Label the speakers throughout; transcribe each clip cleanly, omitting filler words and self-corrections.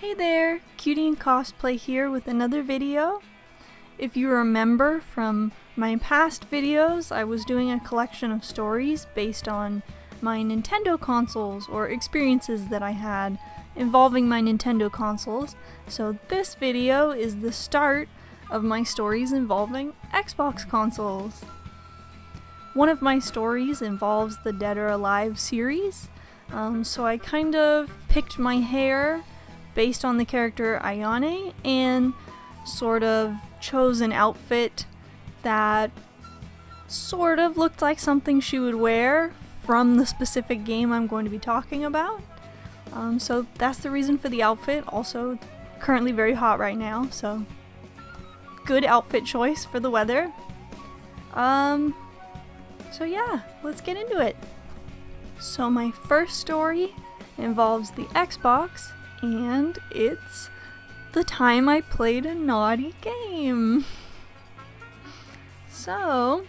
Speaker 1: Hey there, Cutie and Cosplay here with another video. If you remember from my past videos, I was doing a collection of stories based on my Nintendo consoles or experiences that I had involving my Nintendo consoles. So this video is the start of my stories involving Xbox consoles. One of my stories involves the Dead or Alive series, so I kind of picked my hair based on the character Ayane and sort of chose an outfit that sort of looked like something she would wear from the specific game I'm going to be talking about. So that's the reason for the outfit. Also, currently very hot right now, so good outfit choice for the weather. So yeah, let's get into it. So my first story involves the Xbox, and it's the time I played a naughty game. So,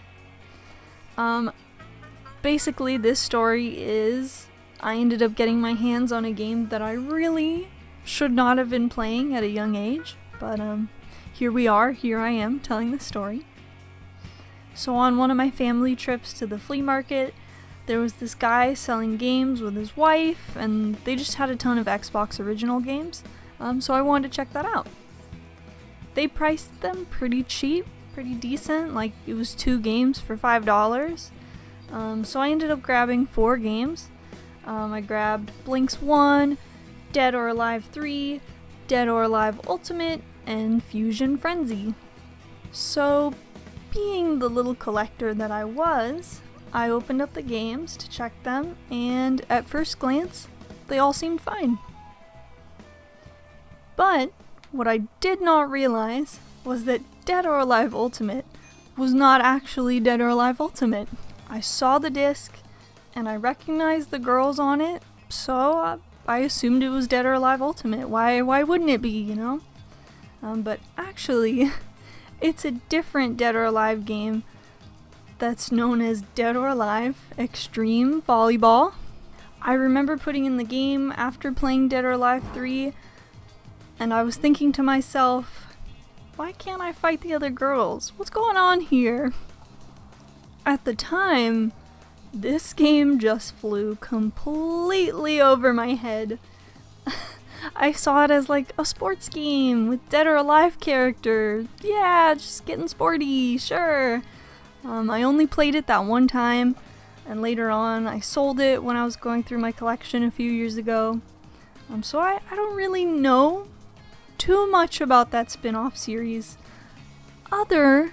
Speaker 1: basically this story is I ended up getting my hands on a game that I really should not have been playing at a young age, but here I am telling the story. So on one of my family trips to the flea market, there was this guy selling games with his wife, and they just had a ton of Xbox original games, so I wanted to check that out. They priced them pretty cheap, pretty decent, like it was 2 games for $5. So I ended up grabbing 4 games. I grabbed Blinks 1, Dead or Alive 3, Dead or Alive Ultimate, and Fusion Frenzy. So, being the little collector that I was, I opened up the games to check them, and at first glance, they all seemed fine. But what I did not realize was that Dead or Alive Ultimate was not actually Dead or Alive Ultimate. I saw the disc, and I recognized the girls on it, so I assumed it was Dead or Alive Ultimate. Why wouldn't it be, you know? But actually, it's a different Dead or Alive game that's known as Dead or Alive Xtreme Volley Ball. I remember putting in the game after playing Dead or Alive 3, and I was thinking to myself, why can't I fight the other girls? What's going on here? At the time, this game just flew completely over my head. I saw it as like a sports game with Dead or Alive characters. Yeah, just getting sporty, sure. I only played it that one time, and later on I sold it when I was going through my collection a few years ago. So I don't really know too much about that spin-off series, other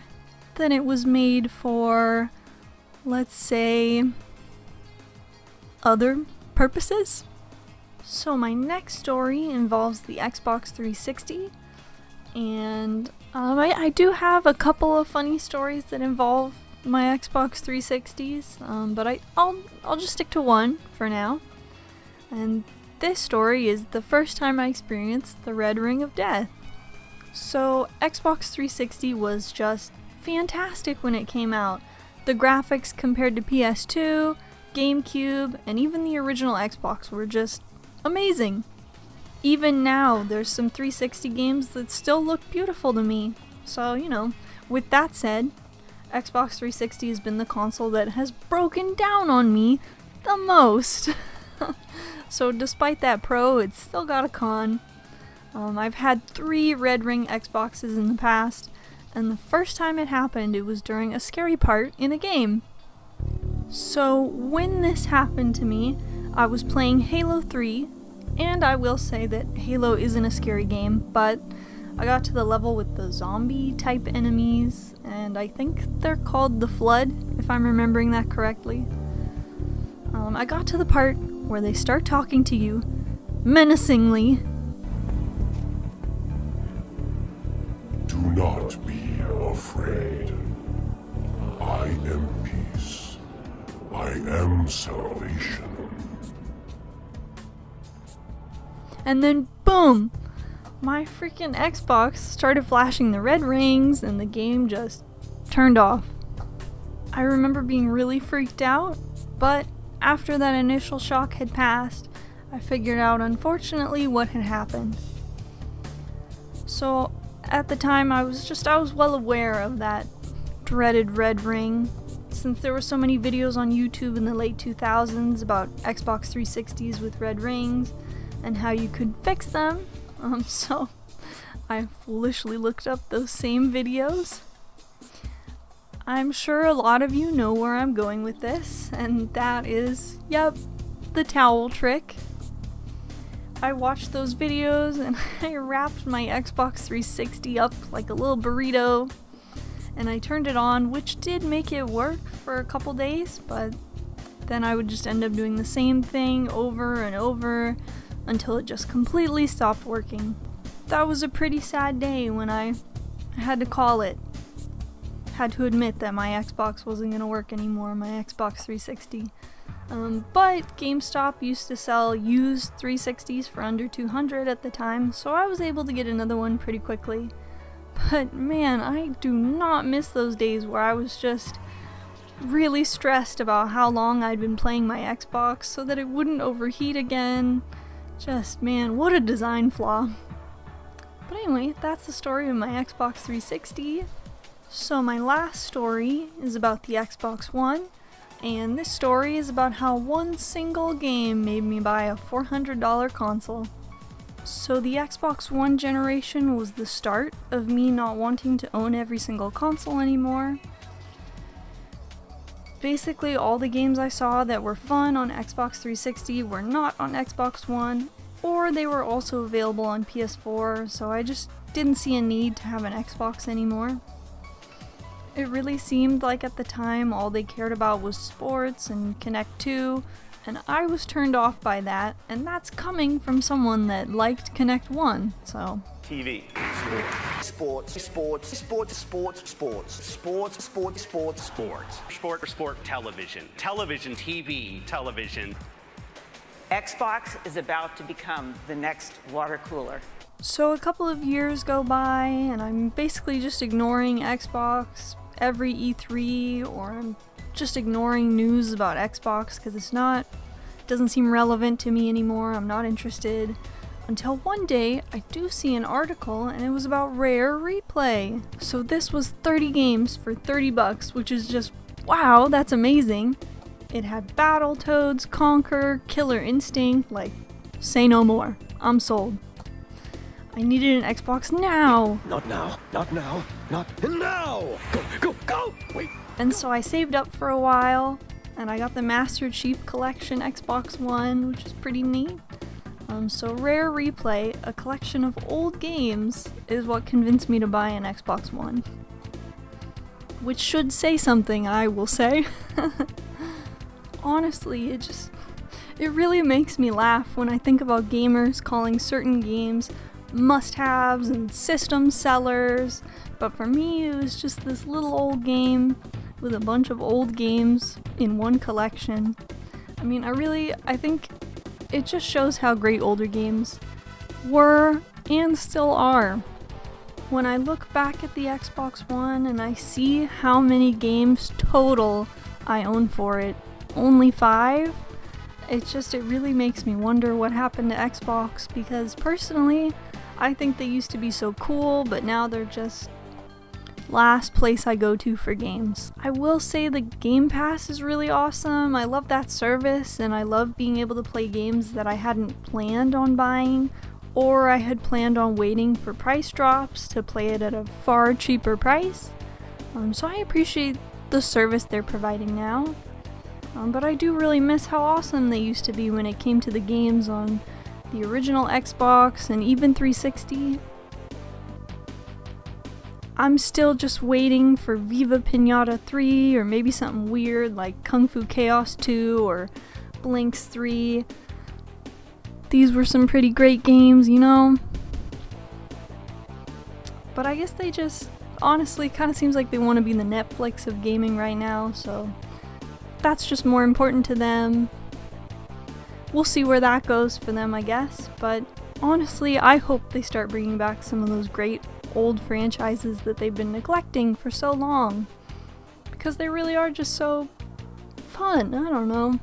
Speaker 1: than it was made for, let's say, other purposes. So my next story involves the Xbox 360, and I do have a couple of funny stories that involve my Xbox 360s, but I'll just stick to one for now. And this story is the first time I experienced the Red Ring of Death. So Xbox 360 was just fantastic when it came out. The graphics compared to PS2, GameCube, and even the original Xbox were just amazing. Even now, there's some 360 games that still look beautiful to me. So, you know, with that said, Xbox 360 has been the console that has broken down on me the most. So despite that pro, it's still got a con. I've had 3 Red Ring Xboxes in the past, and the first time it happened, it was during a scary part in a game. So when this happened to me, I was playing Halo 3, and I will say that Halo isn't a scary game, but I got to the level with the zombie type enemies, and I think they're called the Flood, if I'm remembering that correctly. I got to the part where they start talking to you menacingly.
Speaker 2: Do not be afraid. I am peace. I am salvation.
Speaker 1: And then boom! My freaking Xbox started flashing the red rings and the game just turned off. I remember being really freaked out, but after that initial shock had passed, I figured out unfortunately what had happened. So at the time I was well aware of that dreaded red ring, since there were so many videos on YouTube in the late 2000s about Xbox 360s with red rings and how you could fix them. So I foolishly looked up those same videos. I'm sure a lot of you know where I'm going with this, and that is, yep, the towel trick. I watched those videos and I wrapped my Xbox 360 up like a little burrito, and I turned it on, which did make it work for a couple days, but then I would just end up doing the same thing over and over until it just completely stopped working. That was a pretty sad day when I had to call it. Had to admit that my Xbox wasn't gonna work anymore, my Xbox 360. But GameStop used to sell used 360s for under $200 at the time, so I was able to get another one pretty quickly. But man, I do not miss those days where I was just really stressed about how long I'd been playing my Xbox so that it wouldn't overheat again. Just, man, what a design flaw. But anyway, that's the story of my Xbox 360. So my last story is about the Xbox One, and this story is about how one single game made me buy a $400 console. So the Xbox One generation was the start of me not wanting to own every single console anymore. Basically all the games I saw that were fun on Xbox 360 were not on Xbox One, or they were also available on PS4, so I just didn't see a need to have an Xbox anymore. It really seemed like at the time all they cared about was sports and Connect 2, and I was turned off by that, and that's coming from someone that liked Connect 1, so.
Speaker 3: TV. Sport, television, TV.
Speaker 4: Xbox is about to become the next water cooler.
Speaker 1: So a couple of years go by, and I'm basically just ignoring Xbox every E3, or I'm just ignoring news about Xbox because it doesn't seem relevant to me anymore. I'm not interested. Until one day, I do see an article, and it was about Rare Replay. So this was 30 games for $30, which is just, wow, that's amazing. It had Battletoads, Conquer, Killer Instinct, like, say no more. I'm sold. I needed an Xbox now!
Speaker 5: Not now, not now, not now! Go! Wait!
Speaker 1: And so I saved up for a while, and I got the Master Chief Collection Xbox One, which is pretty neat. So Rare Replay, a collection of old games, is what convinced me to buy an Xbox One. Which should say something, I will say. Honestly, it really makes me laugh when I think about gamers calling certain games must-haves and system sellers, but for me it was just this little old game with a bunch of old games in one collection. I mean, I think it just shows how great older games were and still are. When I look back at the Xbox One and I see how many games total I own for it, only 5, it really makes me wonder what happened to Xbox, because personally, I think they used to be so cool, but now they're just last place I go to for games. I will say the Game Pass is really awesome. I love that service, and I love being able to play games that I hadn't planned on buying, or I had planned on waiting for price drops to play it at a far cheaper price. So I appreciate the service they're providing now. But I do really miss how awesome they used to be when it came to the games on the original Xbox and even 360. I'm still just waiting for Viva Pinata 3, or maybe something weird like Kung Fu Chaos 2 or Blinks 3. These were some pretty great games, you know? But I guess they just, honestly, kind of seems like they want to be the Netflix of gaming right now, so that's just more important to them. We'll see where that goes for them, I guess, but honestly, I hope they start bringing back some of those great old franchises that they've been neglecting for so long, because they really are just so fun. I don't know.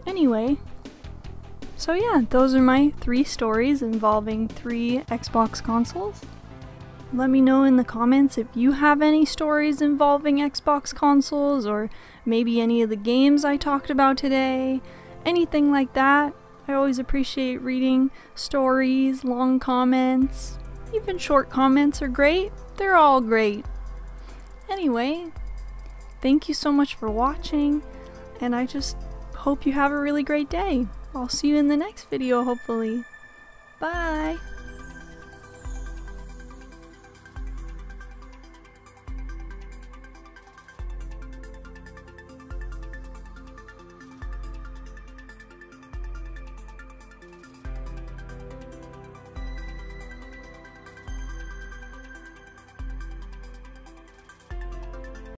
Speaker 1: Anyway, So yeah, those are my 3 stories involving 3 Xbox consoles. Let me know in the comments if you have any stories involving Xbox consoles, or maybe any of the games I talked about today. Anything like that. I always appreciate reading stories, long comments, even short comments are great. They're all great. Anyway, thank you so much for watching, and I just hope you have a really great day. I'll see you in the next video, hopefully. Bye!